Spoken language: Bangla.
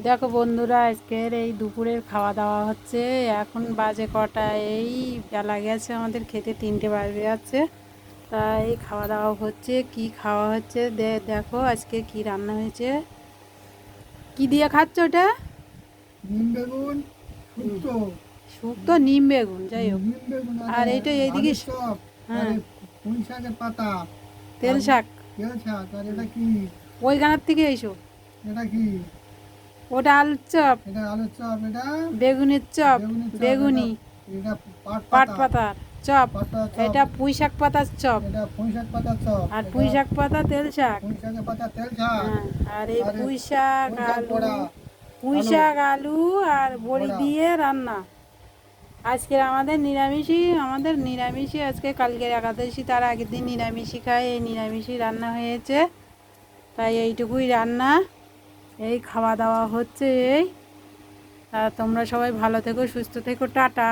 দেখো বন্ধুরা, আজকের এই দুপুরের খাওয়া দাওয়া হচ্ছে। এখন বাজে কটা, এই বেলা গেছে আমাদের খেতে, 3টে বাজে যাচ্ছে। তাই খাওয়া দাওয়া হচ্ছে। কি খাওয়া হচ্ছে দেখো আজকে কি রান্না হয়েছে। কি দিয়ে খাচ্ছ ওটা? নিম বেগুন শুক্তো। শুক্তো নিম বেগুন, যাই হোক। নিম বেগুন আর এইটা এইদিকে আলুর চপ। হ্যাঁ, আরে পুঁই শাকের পাতা। তেল আর শাক। তেল শাক। আর এটা কি? ওইখানের থেকে এইসব। এটা কি? ওটা আলুর চপ। এটা আলুর চপ। এটা বেগুনের চপ। বেগুনের চপ। এটা বেগুনি এটা পাট পাট পাতা। পাতার চপ। পাট পাতার চপ। এটা পুঁই শাক পাতার চপ। এটা পুঁই শাক পাতার চপ। আর এটা পুঁই শাক পাতা তেল শাক। পুঁই শাকের পাতা তেল শাক। হ্যাঁ, আর এই আরে পুঁই শাক পুঁই শাক আলু, বড়া। পুঁই আলু শাক আলু আর বড়ি বড়া। দিয়ে রান্না। আজকের আমাদের নিরামিষই আজকে। কালকের একাদশী, তার আগের দিন নিরামিষই খায়। এই নিরামিষই রান্না হয়েছে, তাই এইটুকুই রান্না। এই খাওয়া দাওয়া হচ্ছে এই। আর তোমরা সবাই ভালো থেকো, সুস্থ থেকো, টাটা।